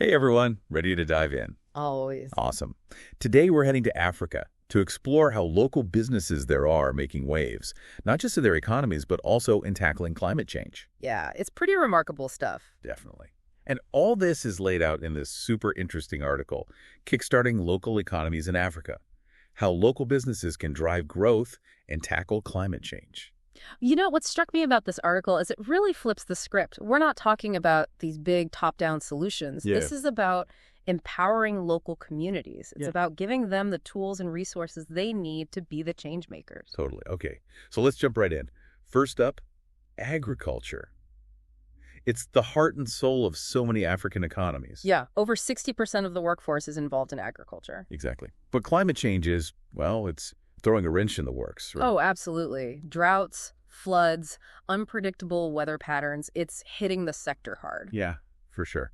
Hey everyone, ready to dive in? Always. Awesome. Today we're heading to Africa to explore how local businesses there are making waves, not just in their economies, but also in tackling climate change. Yeah, it's pretty remarkable stuff. Definitely. And all this is laid out in this super interesting article, Kickstarting Local Economies in Africa, how local businesses can drive growth and tackle climate change. You know, what struck me about this article is it really flips the script. We're not talking about these big top-down solutions. Yeah. This is about empowering local communities. It's about giving them the tools and resources they need to be the change makers. Totally. Okay, so let's jump right in. First up, agriculture. It's the heart and soul of so many African economies. Yeah, over 60% of the workforce is involved in agriculture. Exactly. But climate change is, well, it's throwing a wrench in the works. Right? Oh, absolutely. Droughts, floods, unpredictable weather patterns, it's hitting the sector hard. Yeah, for sure.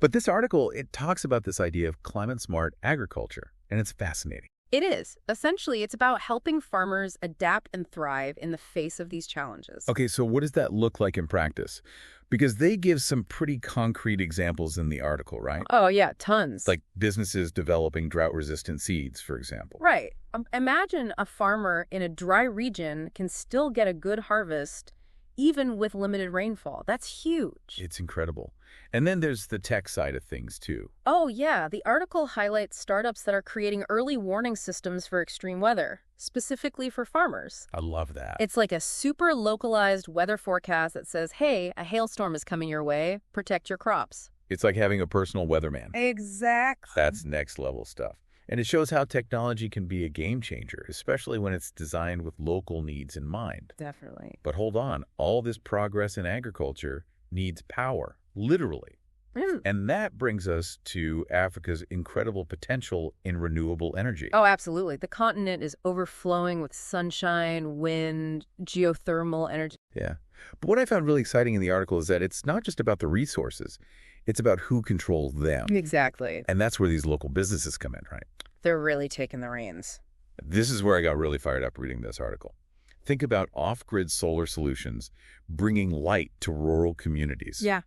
But this article, it talks about this idea of climate-smart agriculture, and it's fascinating. It is. Essentially, it's about helping farmers adapt and thrive in the face of these challenges. Okay, so what does that look like in practice? Because they give some pretty concrete examples in the article, right? Oh, yeah, tons. Like businesses developing drought-resistant seeds, for example. Right. Imagine a farmer in a dry region can still get a good harvest even with limited rainfall. That's huge. It's incredible. And then there's the tech side of things, too. Oh, yeah. The article highlights startups that are creating early warning systems for extreme weather, specifically for farmers. I love that. It's like a super localized weather forecast that says, hey, a hailstorm is coming your way. Protect your crops. It's like having a personal weatherman. Exactly. That's next-level stuff. And it shows how technology can be a game changer, especially when it's designed with local needs in mind. Definitely. But hold on, all this progress in agriculture needs power, literally. And that brings us to Africa's incredible potential in renewable energy. Oh, absolutely. The continent is overflowing with sunshine, wind, geothermal energy. Yeah. But what I found really exciting in the article is that it's not just about the resources. It's about who controls them. Exactly. And that's where these local businesses come in, right? They're really taking the reins. This is where I got really fired up reading this article. Think about off-grid solar solutions bringing light to rural communities. Yeah.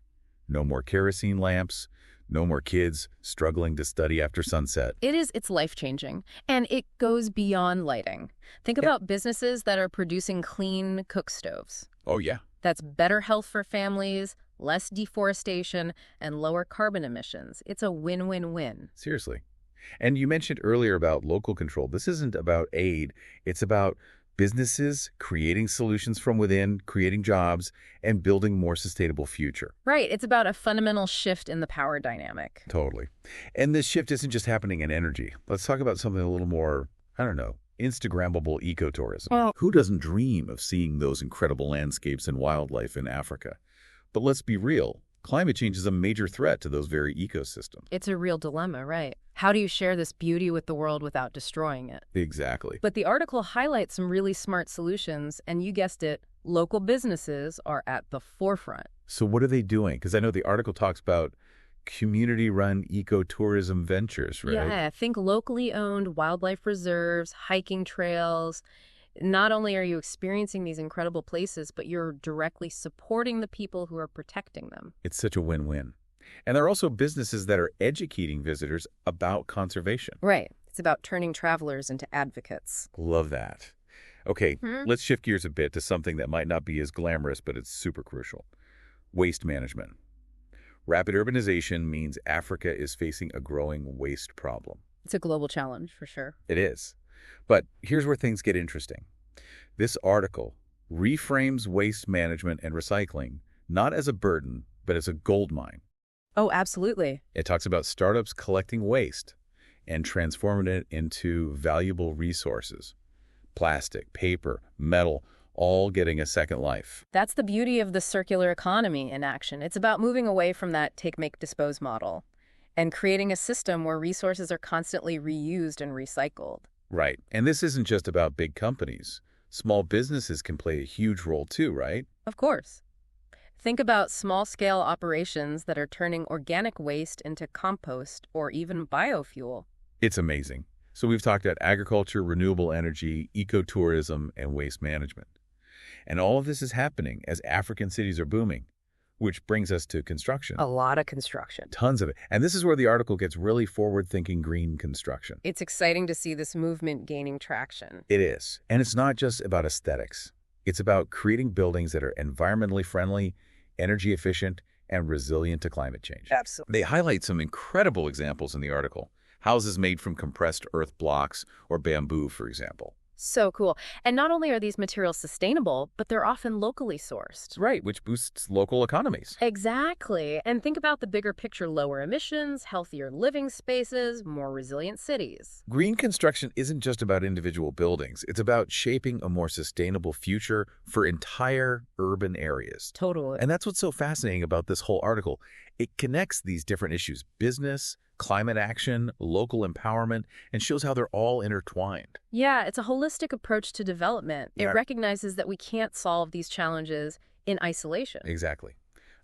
No more kerosene lamps, no more kids struggling to study after sunset. It's life-changing. And it goes beyond lighting. Think about businesses that are producing clean cook stoves. Oh, yeah. That's better health for families, less deforestation, and lower carbon emissions. It's a win-win-win. Seriously. And you mentioned earlier about local control. This isn't about aid. It's about businesses creating solutions from within, creating jobs, and building a more sustainable future. Right. It's about a fundamental shift in the power dynamic. Totally. And this shift isn't just happening in energy. Let's talk about something a little more, I don't know, Instagrammable ecotourism. Well, who doesn't dream of seeing those incredible landscapes and wildlife in Africa? But let's be real. Climate change is a major threat to those very ecosystems. it's a real dilemma, right? How do you share this beauty with the world without destroying it? Exactly. But the article highlights some really smart solutions, and you guessed it, local businesses are at the forefront. So what are they doing? Because I know the article talks about community-run ecotourism ventures, right? Yeah, think locally owned wildlife reserves, hiking trails. Not only are you experiencing these incredible places, but you're directly supporting the people who are protecting them. It's such a win-win. And there are also businesses that are educating visitors about conservation. Right. It's about turning travelers into advocates. Love that. Okay, let's shift gears a bit to something that might not be as glamorous, but it's super crucial. Waste management. Rapid urbanization means Africa is facing a growing waste problem. It's a global challenge, for sure. It is. But here's where things get interesting. This article reframes waste management and recycling not as a burden, but as a gold mine. Oh, absolutely. It talks about startups collecting waste and transforming it into valuable resources. Plastic, paper, metal, all getting a second life. That's the beauty of the circular economy in action. It's about moving away from that take, make, dispose model and creating a system where resources are constantly reused and recycled. Right. And this isn't just about big companies. Small businesses can play a huge role too, right? Of course. Think about small-scale operations that are turning organic waste into compost or even biofuel. It's amazing. So we've talked about agriculture, renewable energy, ecotourism, and waste management. And all of this is happening as African cities are booming. Which brings us to construction. A lot of construction. Tons of it. And this is where the article gets really forward-thinking green construction. It's exciting to see this movement gaining traction. It is. And it's not just about aesthetics. It's about creating buildings that are environmentally friendly, energy efficient, and resilient to climate change. Absolutely. They highlight some incredible examples in the article. Houses made from compressed earth blocks or bamboo, for example. So cool. And not only are these materials sustainable, but they're often locally sourced. Right, which boosts local economies. Exactly. And think about the bigger picture: lower emissions, healthier living spaces, more resilient cities. Green construction isn't just about individual buildings. It's about shaping a more sustainable future for entire urban areas. Totally. And that's what's so fascinating about this whole article. It connects these different issues: business, climate action, local empowerment, and shows how they're all intertwined. Yeah, it's a holistic approach to development. It Yeah. recognizes that we can't solve these challenges in isolation. Exactly.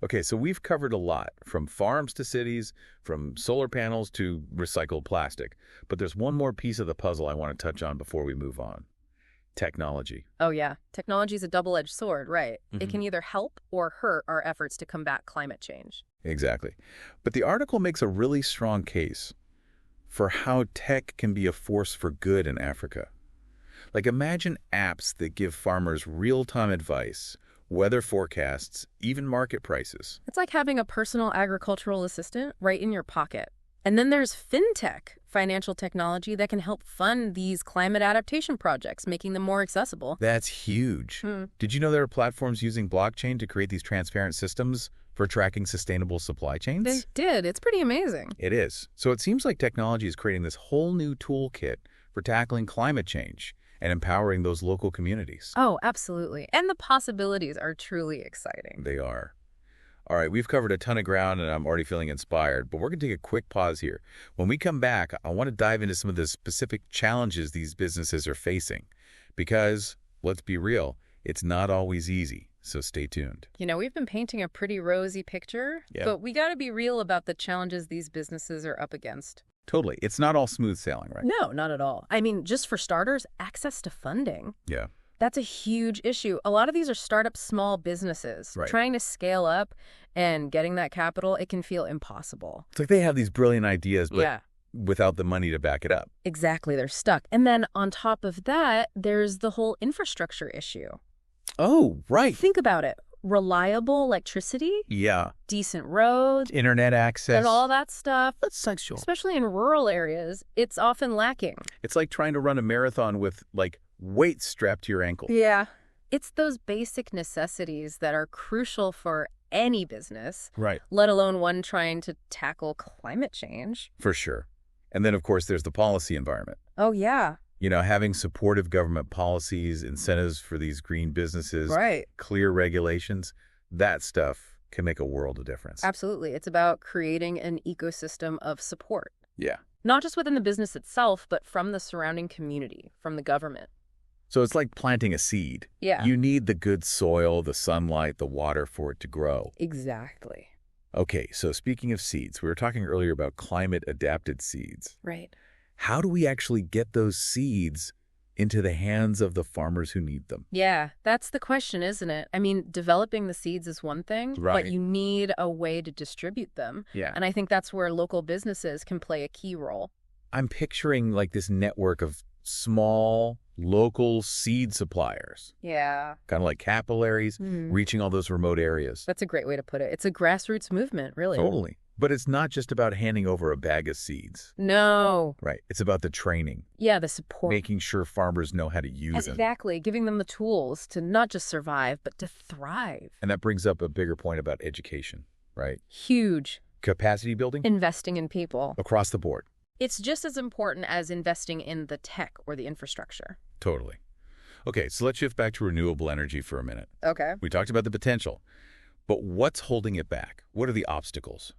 Okay, so we've covered a lot, from farms to cities, from solar panels to recycled plastic. But there's one more piece of the puzzle I want to touch on before we move on. Technology. Oh yeah, technology is a double-edged sword, right? It Mhm. can either help or hurt our efforts to combat climate change. Exactly. But the article makes a really strong case for how tech can be a force for good in Africa. Like, imagine apps that give farmers real-time advice, weather forecasts, even market prices. It's like having a personal agricultural assistant right in your pocket. And then there's fintech, financial technology that can help fund these climate adaptation projects, making them more accessible. That's huge. Did you know there are platforms using blockchain to create these transparent systems for tracking sustainable supply chains? They did. It's pretty amazing. It is. So it seems like technology is creating this whole new toolkit for tackling climate change and empowering those local communities. Oh, absolutely. And the possibilities are truly exciting. They are. All right, we've covered a ton of ground and I'm already feeling inspired, but we're going to take a quick pause here. When we come back, I want to dive into some of the specific challenges these businesses are facing. Because, let's be real, it's not always easy. So stay tuned. You know, we've been painting a pretty rosy picture, Yeah. but we got to be real about the challenges these businesses are up against. Totally. It's not all smooth sailing, right? No, not at all. I mean, just for starters, access to funding. Yeah. That's a huge issue. A lot of these are startup small businesses. Right. Trying to scale up and getting that capital, it can feel impossible. It's like they have these brilliant ideas, but Yeah, without the money to back it up. exactly. They're stuck. And then on top of that, there's the whole infrastructure issue. Oh, right. Think about it. Reliable electricity, Yeah. decent roads, Internet access. and all that stuff, That's sexual. especially in rural areas, it's often lacking. It's like trying to run a marathon with, like, weights strapped to your ankle. Yeah. It's those basic necessities that are crucial for any business, Right. let alone one trying to tackle climate change. For sure. And then, of course, there's the policy environment. Oh, yeah. You know, having supportive government policies, incentives for these green businesses, Right. clear regulations, that stuff can make a world of difference. Absolutely. It's about creating an ecosystem of support, Yeah. not just within the business itself, but from the surrounding community, from the government. So it's like planting a seed. Yeah. You need the good soil, the sunlight, the water for it to grow. Exactly. Okay, so speaking of seeds, we were talking earlier about climate-adapted seeds. Right. How do we actually get those seeds into the hands of the farmers who need them? Yeah, that's the question, isn't it? I mean, developing the seeds is one thing, Right. but you need a way to distribute them. Yeah. And I think that's where local businesses can play a key role. I'm picturing like this network of small, local seed suppliers, Yeah. kind of like capillaries, reaching all those remote areas. That's a great way to put it. It's a grassroots movement, really. Totally. But it's not just about handing over a bag of seeds. No. Right. It's about the training, Yeah, the support. making sure farmers know how to use them. Exactly. Giving them the tools to not just survive, but to thrive. And that brings up a bigger point about education, right? Huge. Capacity building Investing in people. across the board. It's just as important as investing in the tech or the infrastructure. Totally. Okay, so let's shift back to renewable energy for a minute. Okay. We talked about the potential, but what's holding it back? What are the obstacles?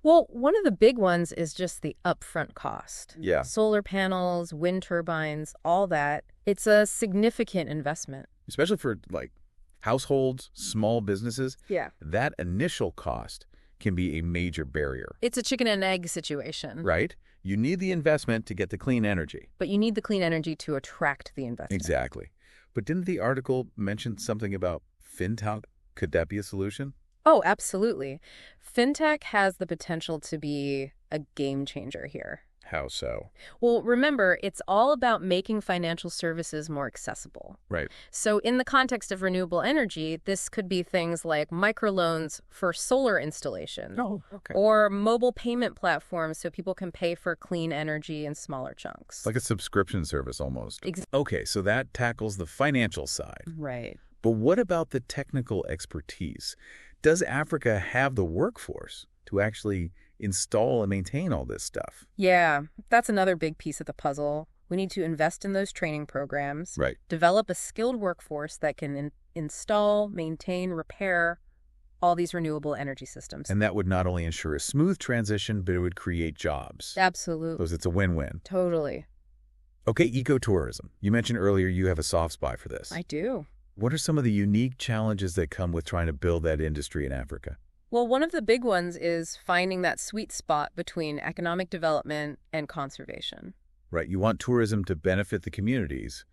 Well, one of the big ones is just the upfront cost. Yeah. Solar panels, wind turbines, all that. It's a significant investment. Especially for like households, small businesses, Yeah. that initial cost can be a major barrier, It's a chicken and egg situation. right? You need the investment to get the clean energy. But you need the clean energy to attract the investment. Exactly. But didn't the article mention something about fintech? Could that be a solution? Oh, absolutely. Fintech has the potential to be a game changer here. How so? Well, remember, it's all about making financial services more accessible. Right. So in the context of renewable energy, this could be things like microloans for solar installation Oh, okay. or mobile payment platforms so people can pay for clean energy in smaller chunks. Like a subscription service almost. Ex- Okay, so that tackles the financial side. Right. But what about the technical expertise? Does Africa have the workforce to actually install and maintain all this stuff? Yeah, that's another big piece of the puzzle. We need to invest in those training programs, Right. develop a skilled workforce that can install, maintain, repair all these renewable energy systems. And that would not only ensure a smooth transition, but it would create jobs. Absolutely. Because it's a win-win. Totally. Okay, ecotourism. You mentioned earlier you have a soft spot for this. I do. What are some of the unique challenges that come with trying to build that industry in Africa? Well, one of the big ones is finding that sweet spot between economic development and conservation. Right, you want tourism to benefit the communities,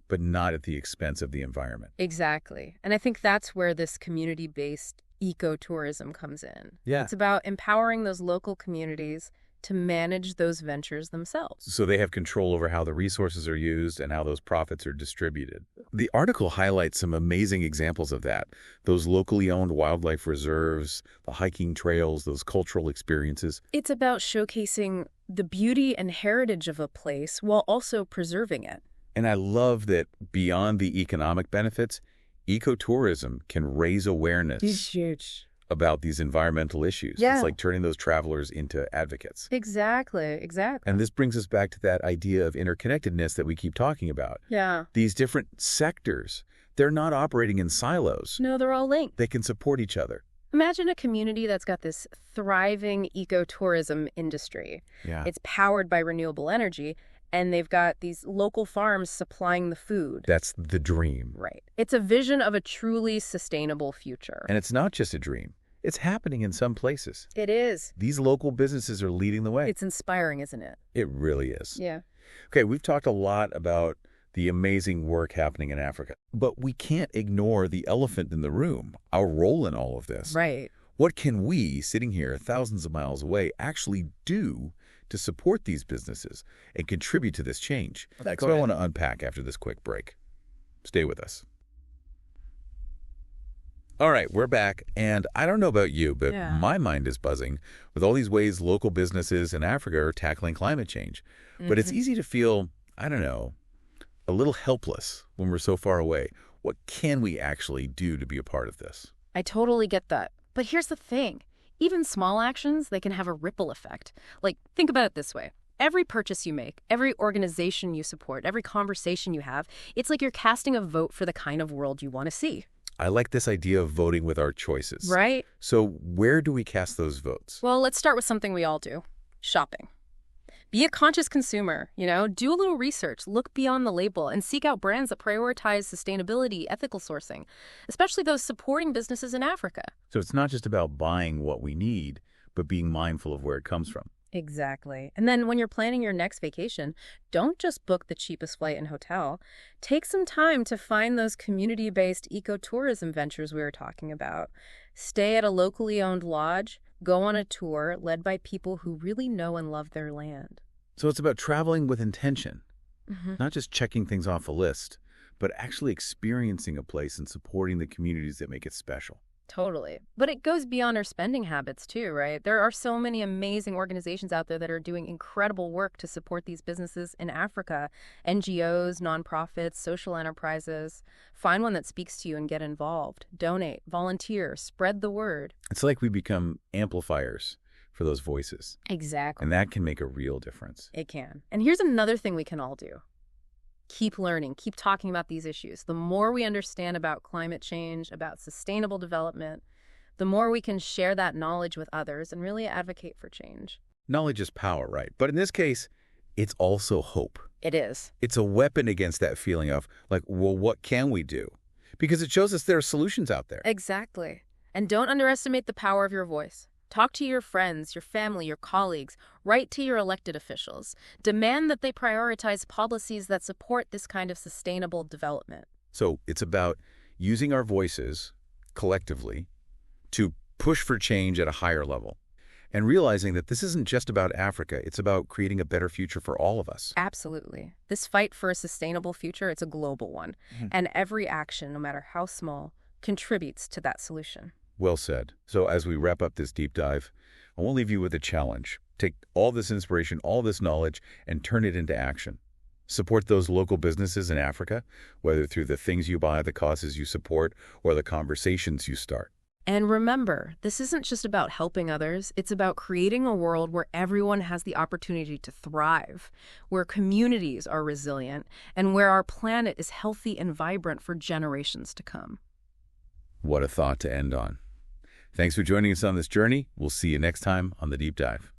but not at the expense of the environment. Exactly. And I think that's where this community-based ecotourism comes in. Yeah. It's about empowering those local communities to manage those ventures themselves. So they have control over how the resources are used and how those profits are distributed. The article highlights some amazing examples of that. Those locally owned wildlife reserves, the hiking trails, those cultural experiences. It's about showcasing the beauty and heritage of a place while also preserving it. And I love that beyond the economic benefits, ecotourism can raise awareness It's huge. about these environmental issues. Yeah. It's like turning those travelers into advocates. Exactly. And this brings us back to that idea of interconnectedness that we keep talking about. Yeah. These different sectors, they're not operating in silos. No, they're all linked. They can support each other. Imagine a community that's got this thriving ecotourism industry. Yeah. It's powered by renewable energy, and they've got these local farms supplying the food. That's the dream. Right. It's a vision of a truly sustainable future. And it's not just a dream. It's happening in some places. It is. These local businesses are leading the way. It's inspiring, isn't it? It really is. Yeah. Okay, we've talked a lot about the amazing work happening in Africa, but we can't ignore the elephant in the room, our role in all of this. Right. What can we, sitting here thousands of miles away, actually do to support these businesses and contribute to this change? That's what I want to unpack after this quick break. Stay with us. All right, we're back, and I don't know about you, but my mind is buzzing with all these ways local businesses in Africa are tackling climate change. But it's easy to feel, I don't know, a little helpless when we're so far away. What can we actually do to be a part of this? I totally get that. But here's the thing. Even small actions, they can have a ripple effect. Like, think about it this way. Every purchase you make, every organization you support, every conversation you have, it's like you're casting a vote for the kind of world you want to see. I like this idea of voting with our choices. Right? So where do we cast those votes? Well, let's start with something we all do. Shopping. Be a conscious consumer, do a little research, look beyond the label, and seek out brands that prioritize sustainability, ethical sourcing, especially those supporting businesses in Africa. So it's not just about buying what we need, but being mindful of where it comes from. Exactly. And then when you're planning your next vacation, don't just book the cheapest flight and hotel. Take some time to find those community-based ecotourism ventures we were talking about. Stay at a locally owned lodge. Go on a tour led by people who really know and love their land. So it's about traveling with intention, not just checking things off a list, but actually experiencing a place and supporting the communities that make it special. Totally. But it goes beyond our spending habits too, right? There are so many amazing organizations out there that are doing incredible work to support these businesses in Africa. NGOs, nonprofits, social enterprises. Find one that speaks to you and get involved. Donate, volunteer, spread the word. It's like we become amplifiers for those voices. Exactly. And that can make a real difference. It can. And here's another thing we can all do. Keep learning, keep talking about these issues. The more we understand about climate change, about sustainable development, the more we can share that knowledge with others and really advocate for change. Knowledge is power, right? But in this case, it's also hope. It is. It's a weapon against that feeling of, like, well, what can we do? Because it shows us there are solutions out there. Exactly. And don't underestimate the power of your voice. Talk to your friends, your family, your colleagues. Write to your elected officials. Demand that they prioritize policies that support this kind of sustainable development. So it's about using our voices collectively to push for change at a higher level. And realizing that this isn't just about Africa, it's about creating a better future for all of us. Absolutely. This fight for a sustainable future, it's a global one. And every action, no matter how small, contributes to that solution. Well said. So as we wrap up this deep dive, I want to leave you with a challenge. Take all this inspiration, all this knowledge, and turn it into action. Support those local businesses in Africa, whether through the things you buy, the causes you support, or the conversations you start. And remember, this isn't just about helping others. It's about creating a world where everyone has the opportunity to thrive, where communities are resilient, and where our planet is healthy and vibrant for generations to come. What a thought to end on. Thanks for joining us on this journey. We'll see you next time on The Deep Dive.